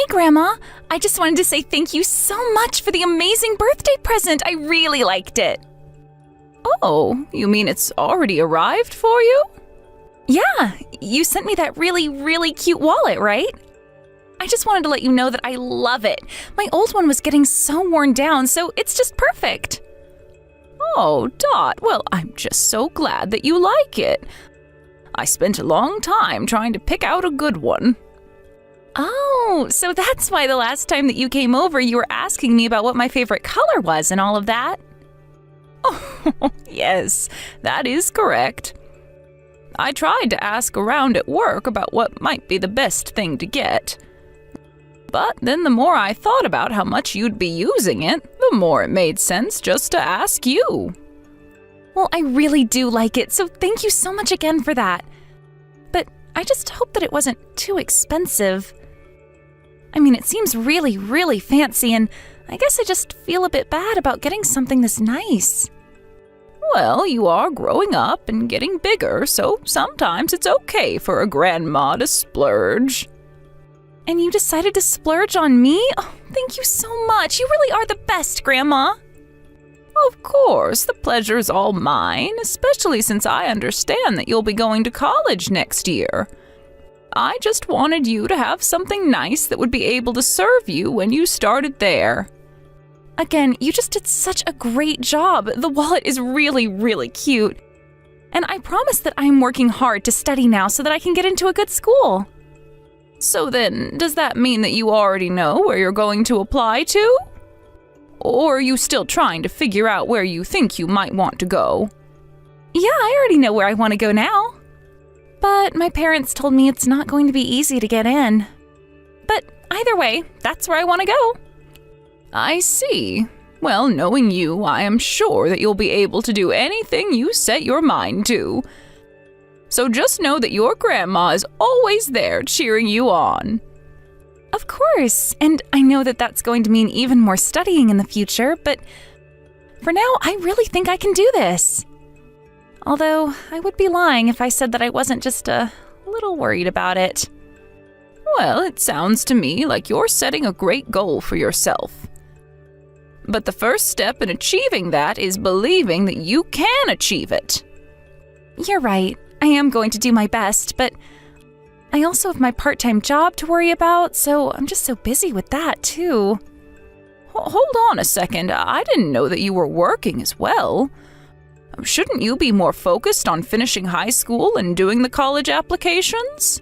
Hey, Grandma. I just wanted to say thank you so much for the amazing birthday present. I really liked it. Oh, you mean it's already arrived for you? Yeah, you sent me that really, really cute wallet, right? I just wanted to let you know that I love it. My old one was getting so worn down, so it's just perfect. Oh, Dot, well, I'm just so glad that you like it. I spent a long time trying to pick out a good one. Oh, so that's why the last time that you came over, you were asking me about what my favorite color was and all of that? Oh, yes, that is correct. I tried to ask around at work about what might be the best thing to get. But then the more I thought about how much you'd be using it, the more it made sense just to ask you. Well, I really do like it, so thank you so much again for that. But I just hope that it wasn't too expensive. I mean, it seems really, really fancy, and I guess I just feel a bit bad about getting something this nice. Well, you are growing up and getting bigger, so sometimes it's okay for a grandma to splurge. And you decided to splurge on me? Oh, thank you so much. You really are the best, Grandma. Of course, the pleasure's all mine, especially since I understand that you'll be going to college next year. I just wanted you to have something nice that would be able to serve you when you started there. Again, you just did such a great job. The wallet is really, really cute. And I promise that I'm working hard to study now so that I can get into a good school. So then, does that mean that you already know where you're going to apply to? Or are you still trying to figure out where you think you might want to go? Yeah, I already know where I want to go now. But my parents told me it's not going to be easy to get in. But either way, that's where I want to go. I see. Well, knowing you, I am sure that you'll be able to do anything you set your mind to. So just know that your grandma is always there cheering you on. Of course, and I know that that's going to mean even more studying in the future, but for now, I really think I can do this. Although, I would be lying if I said that I wasn't just a little worried about it. Well, it sounds to me like you're setting a great goal for yourself. But the first step in achieving that is believing that you can achieve it. You're right. I am going to do my best, but I also have my part-time job to worry about, so I'm just so busy with that, too. Hold on a second. I didn't know that you were working as well. Shouldn't you be more focused on finishing high school and doing the college applications?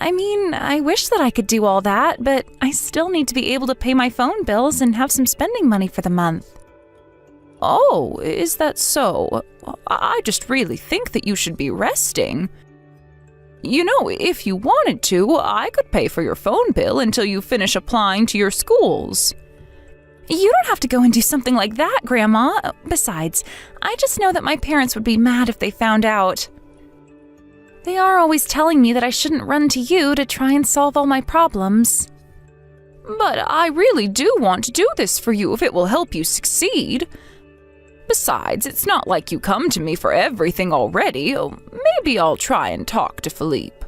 I mean, I wish that I could do all that, but I still need to be able to pay my phone bills and have some spending money for the month. Oh, is that so? I just really think that you should be resting. You know, if you wanted to, I could pay for your phone bill until you finish applying to your schools. You don't have to go and do something like that, Grandma. Besides, I just know that my parents would be mad if they found out. They are always telling me that I shouldn't run to you to try and solve all my problems. But I really do want to do this for you if it will help you succeed. Besides, it's not like you come to me for everything already. Maybe I'll try and talk to Felipe.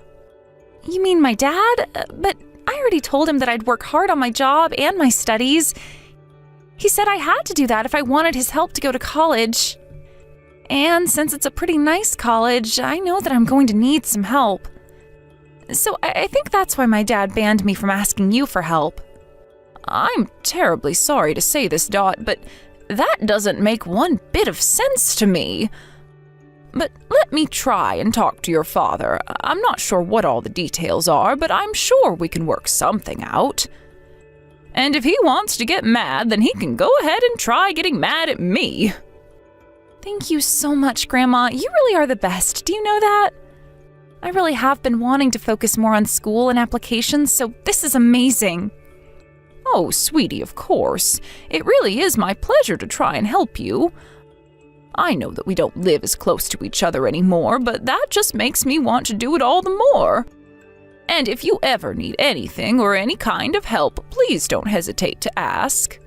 You mean my dad? But I already told him that I'd work hard on my job and my studies. He said I had to do that if I wanted his help to go to college. And since it's a pretty nice college, I know that I'm going to need some help. So I think that's why my dad banned me from asking you for help. I'm terribly sorry to say this, Dot, but that doesn't make one bit of sense to me. But let me try and talk to your father. I'm not sure what all the details are, but I'm sure we can work something out. And if he wants to get mad, then he can go ahead and try getting mad at me. Thank you so much, Grandma. You really are the best. Do you know that? I really have been wanting to focus more on school and applications, so this is amazing. Oh, sweetie, of course. It really is my pleasure to try and help you. I know that we don't live as close to each other anymore, but that just makes me want to do it all the more. And if you ever need anything or any kind of help, please don't hesitate to ask.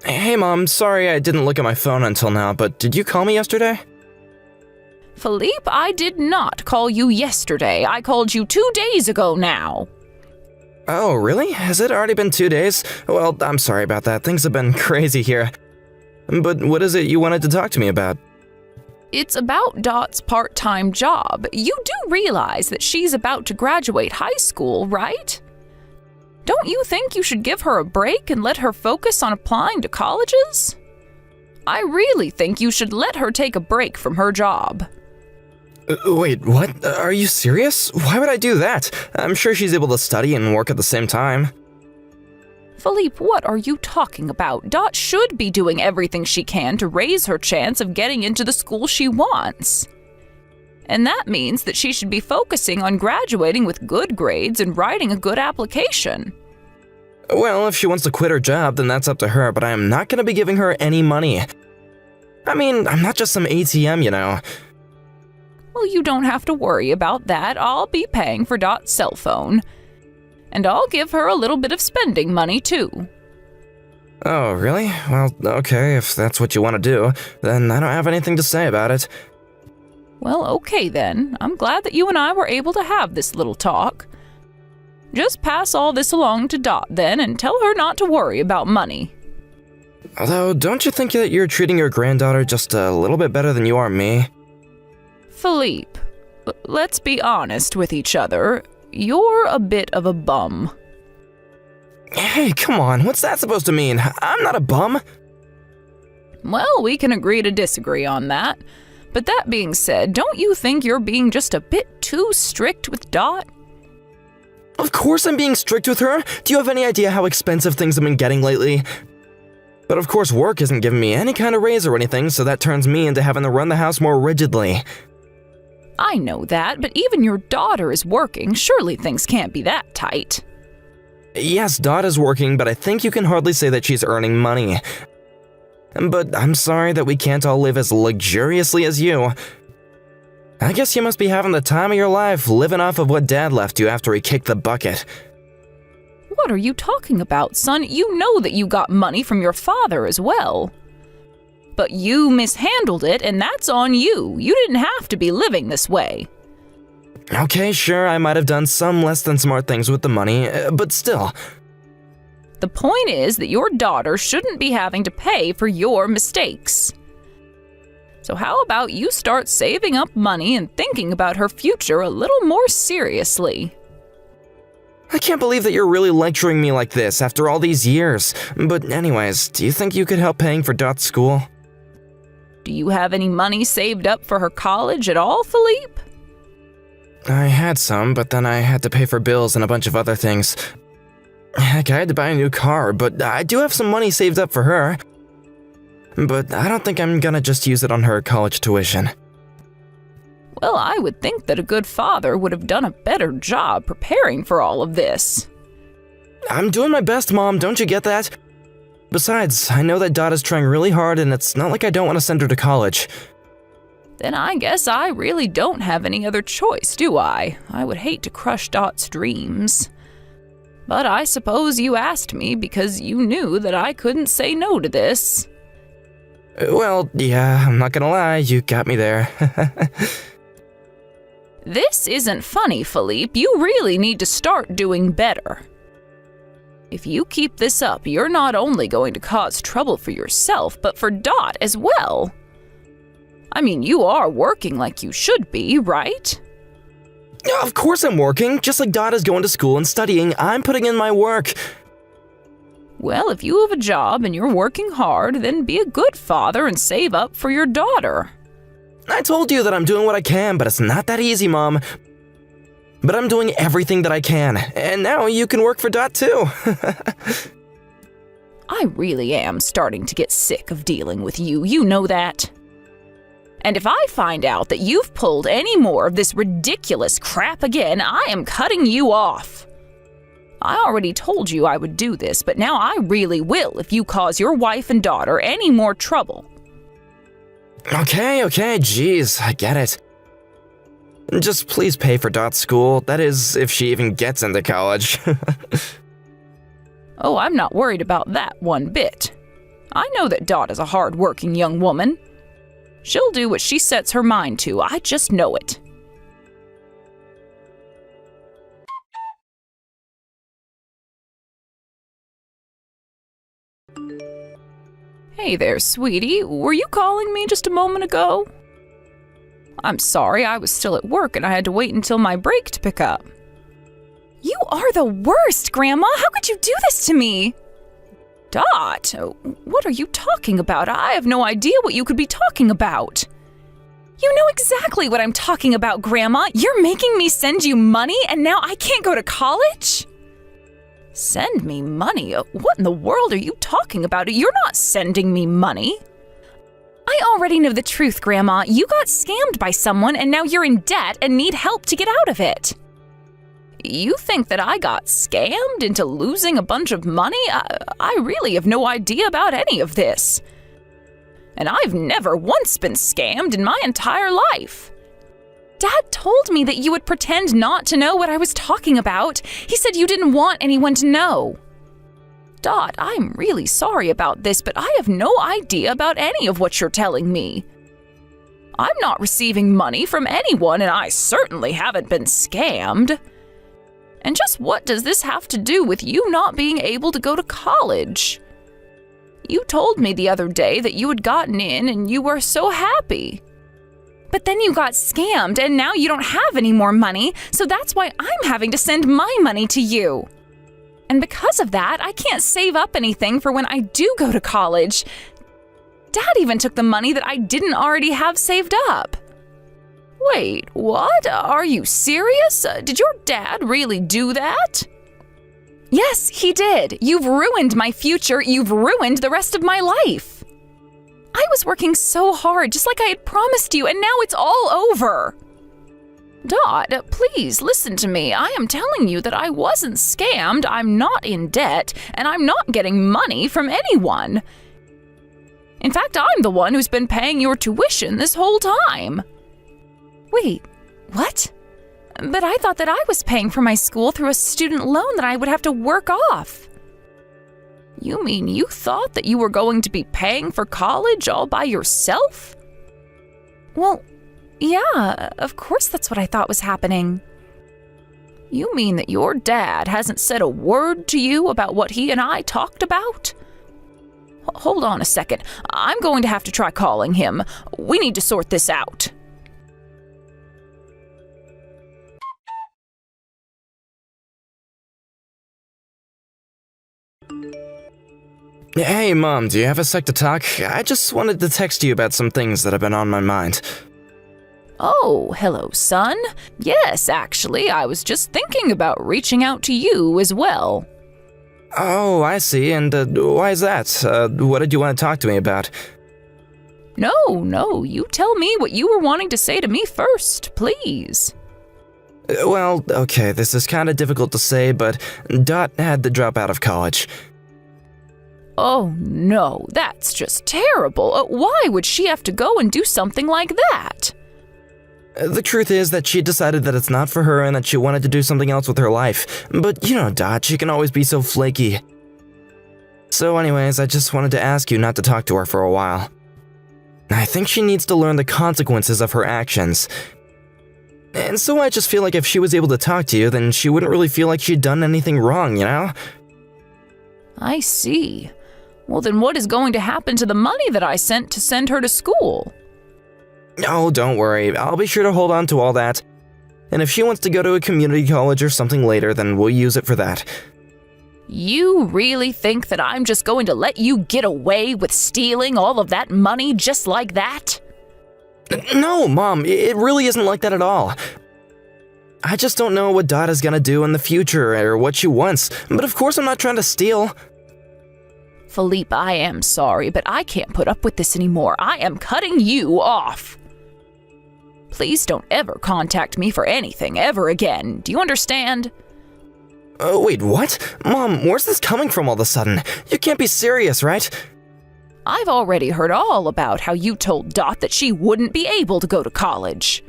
Hey, Hey Mom, sorry I didn't look at my phone until now, but did you call me yesterday? Felipe, I did not call you yesterday. I called you 2 days ago now. Oh, really? Has it already been 2 days? Well, I'm sorry about that. Things have been crazy here. But what is it you wanted to talk to me about? It's about Dot's part-time job. You do realize that she's about to graduate high school, right? Don't you think you should give her a break and let her focus on applying to colleges? I really think you should let her take a break from her job. Wait, what? Are you serious? Why would I do that? I'm sure she's able to study and work at the same time. Felipe, what are you talking about? Dot should be doing everything she can to raise her chance of getting into the school she wants. And that means that she should be focusing on graduating with good grades and writing a good application. Well, if she wants to quit her job, then that's up to her, but I am not going to be giving her any money. I mean, I'm not just some ATM, you know. Well, you don't have to worry about that. I'll be paying for Dot's cell phone. And I'll give her a little bit of spending money, too. Oh, really? Well, okay, if that's what you want to do, then I don't have anything to say about it. Well, okay then. I'm glad that you and I were able to have this little talk. Just pass all this along to Dot then and tell her not to worry about money. Although, don't you think that you're treating your granddaughter just a little bit better than you are me? Felipe, let's be honest with each other. You're a bit of a bum. Hey, come on, what's that supposed to mean? I'm not a bum. Well, we can agree to disagree on that. But that being said, don't you think you're being just a bit too strict with Dot? Of course I'm being strict with her. Do you have any idea how expensive things have been getting lately? But of course work isn't giving me any kind of raise or anything, so that turns me into having to run the house more rigidly. I know that, but even your daughter is working. Surely things can't be that tight. Yes, Dot is working, but I think you can hardly say that she's earning money. But I'm sorry that we can't all live as luxuriously as you. I guess you must be having the time of your life living off of what Dad left you after he kicked the bucket. What are you talking about, son? You know that you got money from your father as well. But you mishandled it, and that's on you. You didn't have to be living this way. Okay, sure, I might have done some less than smart things with the money, but still. The point is that your daughter shouldn't be having to pay for your mistakes. So how about you start saving up money and thinking about her future a little more seriously? I can't believe that you're really lecturing me like this after all these years. But anyways, do you think you could help paying for Dot's school? Do you have any money saved up for her college at all, Felipe? I had some, but then I had to pay for bills and a bunch of other things. Heck, I had to buy a new car, but I do have some money saved up for her. But I don't think I'm gonna just use it on her college tuition. Well, I would think that a good father would have done a better job preparing for all of this. I'm doing my best, Mom, don't you get that? Besides, I know that Dot is trying really hard and it's not like I don't want to send her to college. Then I guess I really don't have any other choice, do I? I would hate to crush Dot's dreams. But I suppose you asked me because you knew that I couldn't say no to this. Well, yeah, I'm not gonna lie, you got me there. This isn't funny, Felipe. You really need to start doing better. If you keep this up, you're not only going to cause trouble for yourself, but for Dot as well. I mean, you are working like you should be, right? Of course I'm working. Just like Dot is going to school and studying, I'm putting in my work. Well, if you have a job and you're working hard, then be a good father and save up for your daughter. I told you that I'm doing what I can, but it's not that easy, Mom. But I'm doing everything that I can, and now you can work for Dot too. I really am starting to get sick of dealing with you, you know that. And if I find out that you've pulled any more of this ridiculous crap again, I am cutting you off. I already told you I would do this, but now I really will if you cause your wife and daughter any more trouble. Okay, geez, I get it. Just please pay for Dot's school, that is, if she even gets into college. Oh, I'm not worried about that one bit. I know that Dot is a hard-working young woman. She'll do what she sets her mind to, I just know it. Hey there, sweetie. Were you calling me just a moment ago? I'm sorry, I was still at work and I had to wait until my break to pick up. You are the worst, Grandma! How could you do this to me? Dot, what are you talking about? I have no idea what you could be talking about. You know exactly what I'm talking about, Grandma. You're making me send you money and now I can't go to college? Send me money? What in the world are you talking about? You're not sending me money. I already know the truth, Grandma. You got scammed by someone and now you're in debt and need help to get out of it. You think that I got scammed into losing a bunch of money? I really have no idea about any of this. And I've never once been scammed in my entire life. Dad told me that you would pretend not to know what I was talking about. He said you didn't want anyone to know. Dot, I'm really sorry about this, but I have no idea about any of what you're telling me. I'm not receiving money from anyone, and I certainly haven't been scammed. And just what does this have to do with you not being able to go to college? You told me the other day that you had gotten in and you were so happy. But then you got scammed and now you don't have any more money, so that's why I'm having to send my money to you. And because of that, I can't save up anything for when I do go to college. Dad even took the money that I didn't already have saved up. Wait, what? Are you serious? Did your dad really do that? Yes, he did. You've ruined my future. You've ruined the rest of my life. I was working so hard, just like I had promised you, and now it's all over. Dot, please listen to me. I am telling you that I wasn't scammed, I'm not in debt, and I'm not getting money from anyone. In fact, I'm the one who's been paying your tuition this whole time. Wait, what? But I thought that I was paying for my school through a student loan that I would have to work off. You mean you thought that you were going to be paying for college all by yourself? Well, yeah, of course that's what I thought was happening. You mean that your dad hasn't said a word to you about what he and I talked about? Hold on a second. I'm going to have to try calling him. We need to sort this out. Hey, Mom, do you have a sec to talk? I just wanted to text you about some things that have been on my mind. Oh, hello, son. Yes, actually, I was just thinking about reaching out to you as well. Oh, I see, and why is that? What did you want to talk to me about? No, you tell me what you were wanting to say to me first, please. Well, okay, this is kind of difficult to say, but Dot had to drop out of college. Oh no, that's just terrible. Why would she have to go and do something like that? The truth is that she decided that it's not for her and that she wanted to do something else with her life. But you know Dot, she can always be so flaky. So anyways, I just wanted to ask you not to talk to her for a while. I think she needs to learn the consequences of her actions. And so I just feel like if she was able to talk to you, then she wouldn't really feel like she'd done anything wrong, you know? I see. Well, then what is going to happen to the money that I sent to send her to school? Oh, don't worry. I'll be sure to hold on to all that. And if she wants to go to a community college or something later, then we'll use it for that. You really think that I'm just going to let you get away with stealing all of that money just like that? No, Mom, it really isn't like that at all. I just don't know what Dot is gonna do in the future or what she wants, but of course I'm not trying to steal. Felipe, I am sorry, but I can't put up with this anymore. I am cutting you off. Please don't ever contact me for anything ever again. Do you understand? Wait, what? Mom, where's this coming from all of a sudden? You can't be serious, right? I've already heard all about how you told Dot that she wouldn't be able to go to college.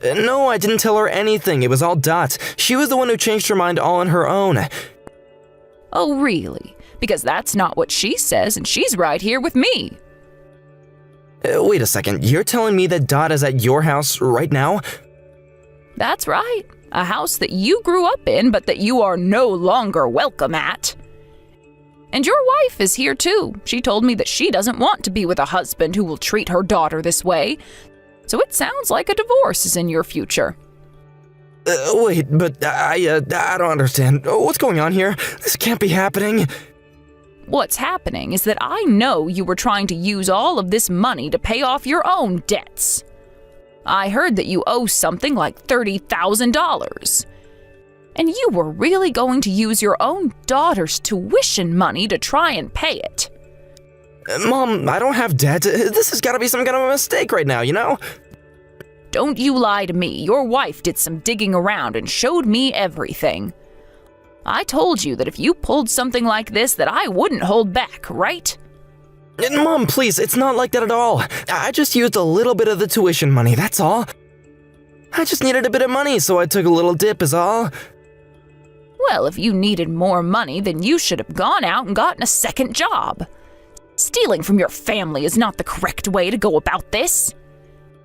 No, I didn't tell her anything. It was all Dot. She was the one who changed her mind all on her own. Oh, really? because that's not what she says, and she's right here with me. Wait a second, you're telling me that Dot is at your house right now? That's right. A house that you grew up in, but that you are no longer welcome at. And your wife is here too. She told me that she doesn't want to be with a husband who will treat her daughter this way. So it sounds like a divorce is in your future. Wait, but I don't understand. What's going on here? This can't be happening. What's happening is that I know you were trying to use all of this money to pay off your own debts. I heard that you owe something like $30,000. And you were really going to use your own daughter's tuition money to try and pay it. Mom, I don't have debt. This has got to be some kind of a mistake right now, you know? Don't you lie to me. Your wife did some digging around and showed me everything. I told you that if you pulled something like this that I wouldn't hold back, right? Mom, please, it's not like that at all. I just used a little bit of the tuition money, that's all. I just needed a bit of money, so I took a little dip is all. Well, if you needed more money, then you should have gone out and gotten a second job. Stealing from your family is not the correct way to go about this.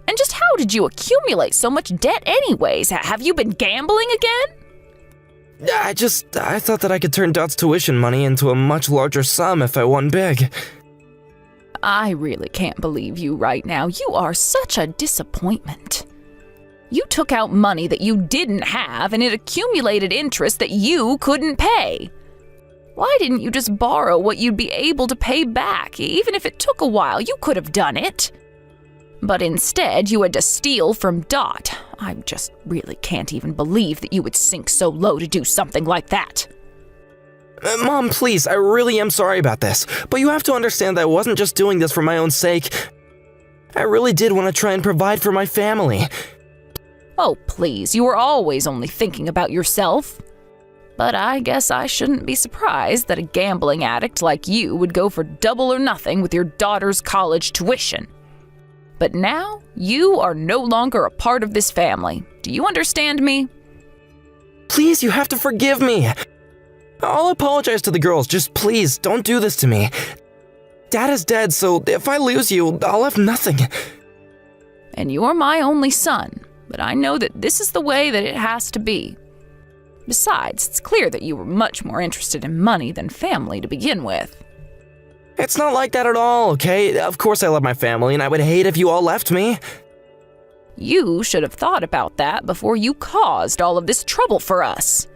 And just how did you accumulate so much debt anyways? Have you been gambling again? I thought that I could turn Dot's tuition money into a much larger sum if I won big. I really can't believe you right now. You are such a disappointment. You took out money that you didn't have, and it accumulated interest that you couldn't pay. Why didn't you just borrow what you'd be able to pay back? Even if it took a while, you could have done it. But instead, you had to steal from Dot. I just really can't even believe that you would sink so low to do something like that. Mom, please, I really am sorry about this, but you have to understand that I wasn't just doing this for my own sake. I really did want to try and provide for my family. Oh, please, you were always only thinking about yourself. But I guess I shouldn't be surprised that a gambling addict like you would go for double or nothing with your daughter's college tuition. But now, you are no longer a part of this family. Do you understand me? Please, you have to forgive me. I'll apologize to the girls, just please, don't do this to me. Dad is dead, so if I lose you, I'll have nothing. And you're my only son, but I know that this is the way that it has to be. Besides, it's clear that you were much more interested in money than family to begin with. It's not like that at all, okay? Of course I love my family, and I would hate if you all left me. You should have thought about that before you caused all of this trouble for us.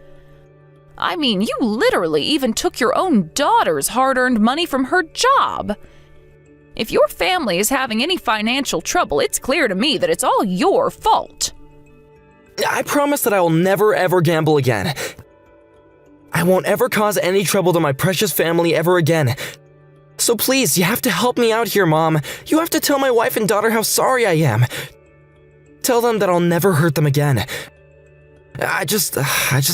I mean, you literally even took your own daughter's hard-earned money from her job. If your family is having any financial trouble, it's clear to me that it's all your fault. I promise that I will never ever gamble again. I won't ever cause any trouble to my precious family ever again. So please, you have to help me out here, Mom. You have to tell my wife and daughter how sorry I am. Tell them that I'll never hurt them again. I just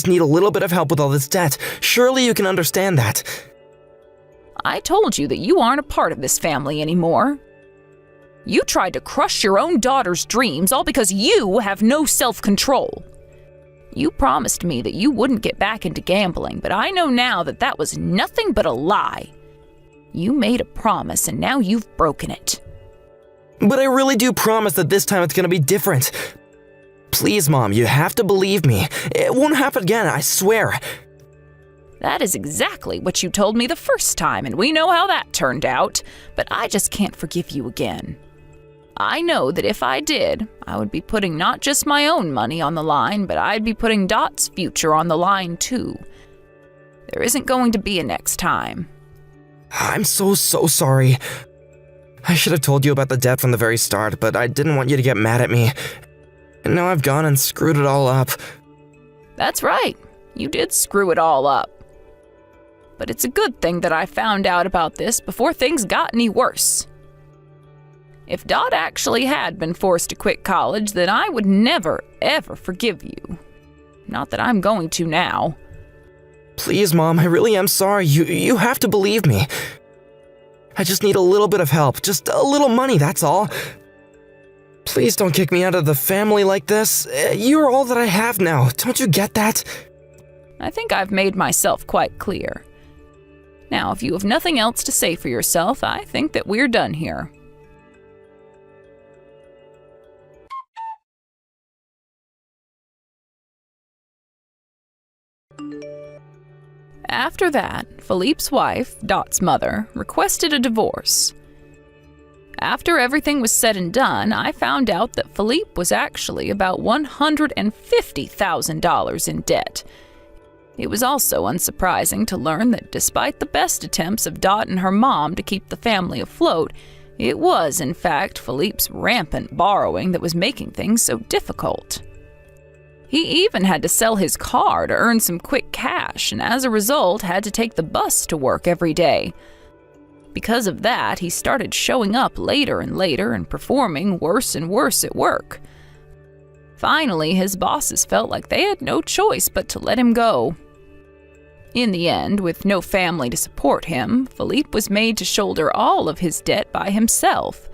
need a little bit of help with all this debt. Surely you can understand that. I told you that you aren't a part of this family anymore. You tried to crush your own daughter's dreams all because you have no self-control. You promised me that you wouldn't get back into gambling, but I know now that that was nothing but a lie. You made a promise and now you've broken it. But I really do promise that this time it's gonna be different. Please, Mom, you have to believe me. It won't happen again, I swear. That is exactly what you told me the first time, and we know how that turned out, but I just can't forgive you again. I know that if I did, I would be putting not just my own money on the line, but I'd be putting Dot's future on the line too. There isn't going to be a next time. I'm so sorry. I should have told you about the debt from the very start, but I didn't want you to get mad at me. And now I've gone and screwed it all up. That's right. You did screw it all up. But it's a good thing that I found out about this before things got any worse. If Dot actually had been forced to quit college, then I would never, ever forgive you. Not that I'm going to now. Please, Mom, I really am sorry. You have to believe me. I just need a little bit of help. Just a little money, that's all. Please don't kick me out of the family like this. You're all that I have now. Don't you get that? I think I've made myself quite clear. Now, if you have nothing else to say for yourself, I think that we're done here. After that, Felipe's wife, Dot's mother, requested a divorce. After everything was said and done, I found out that Felipe was actually about $150,000 in debt. It was also unsurprising to learn that despite the best attempts of Dot and her mom to keep the family afloat, it was, in fact, Felipe's rampant borrowing that was making things so difficult. He even had to sell his car to earn some quick cash, and as a result had to take the bus to work every day. Because of that, he started showing up later and later and performing worse and worse at work. Finally, his bosses felt like they had no choice but to let him go. In the end, with no family to support him, Felipe was made to shoulder all of his debt by himself.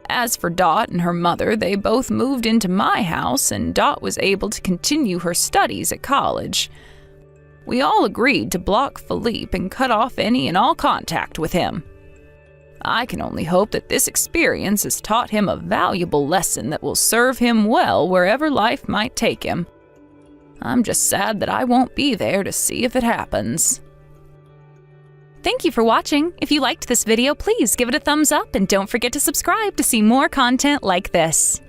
As for Dot and her mother, they both moved into my house, and Dot was able to continue her studies at college. We all agreed to block Felipe and cut off any and all contact with him. I can only hope that this experience has taught him a valuable lesson that will serve him well wherever life might take him. I'm just sad that I won't be there to see if it happens. Thank you for watching. If you liked this video, please give it a thumbs up and don't forget to subscribe to see more content like this.